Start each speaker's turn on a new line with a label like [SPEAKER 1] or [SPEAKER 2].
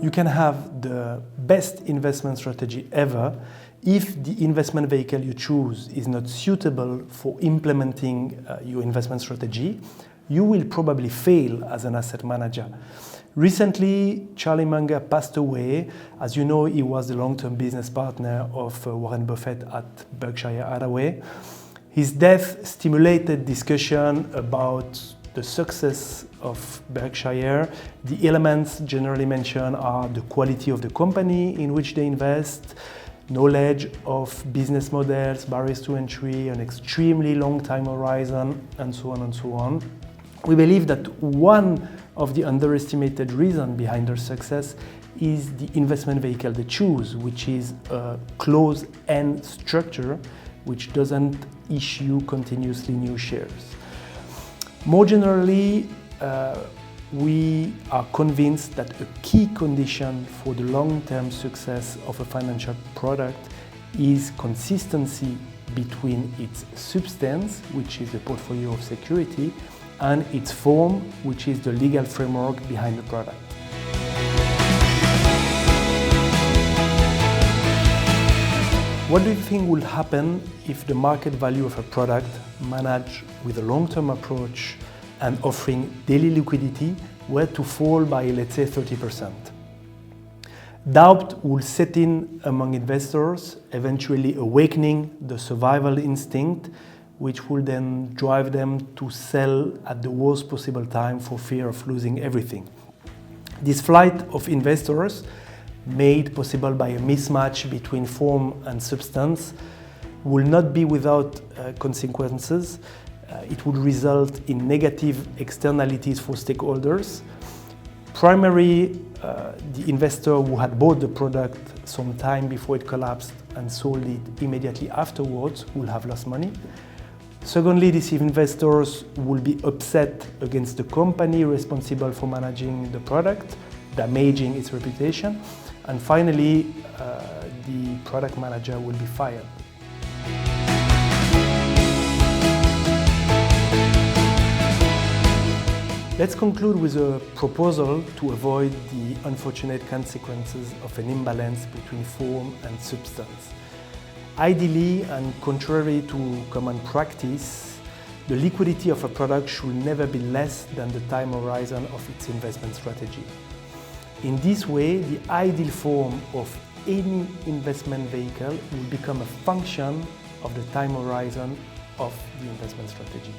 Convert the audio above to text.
[SPEAKER 1] You can have the best investment strategy ever. If the investment vehicle you choose is not suitable for implementing your investment strategy, you will probably fail as an asset manager. Recently, Charlie Munger passed away. As you know, he was the long-term business partner of Warren Buffett at Berkshire Hathaway. His death stimulated discussion about the success of Berkshire. The elements generally mentioned are the quality of the company in which they invest, knowledge of business models, barriers to entry, an extremely long time horizon, and so on and so on. We believe that one of the underestimated reasons behind their success is the investment vehicle they choose, which is a closed-end structure which doesn't issue continuously new shares. More generally, we are convinced that a key condition for the long-term success of a financial product is consistency between its substance, which is a portfolio of security, and its form, which is the legal framework behind the product. What do you think will happen if the market value of a product managed with a long-term approach and offering daily liquidity were to fall by, let's say, 30%? Doubt will set in among investors, eventually awakening the survival instinct, which will then drive them to sell at the worst possible time for fear of losing everything. This flight of investors, made possible by a mismatch between form and substance, will not be without consequences. It would result in negative externalities for stakeholders. Primarily, the investor who had bought the product some time before it collapsed and sold it immediately afterwards will have lost money. Secondly, these investors will be upset against the company responsible for managing the product, damaging its reputation. And finally, the product manager will be fired. Let's conclude with a proposal to avoid the unfortunate consequences of an imbalance between form and substance. Ideally, and contrary to common practice, the liquidity of a product should never be less than the time horizon of its investment strategy. In this way, the ideal form of any investment vehicle will become a function of the time horizon of the investment strategy.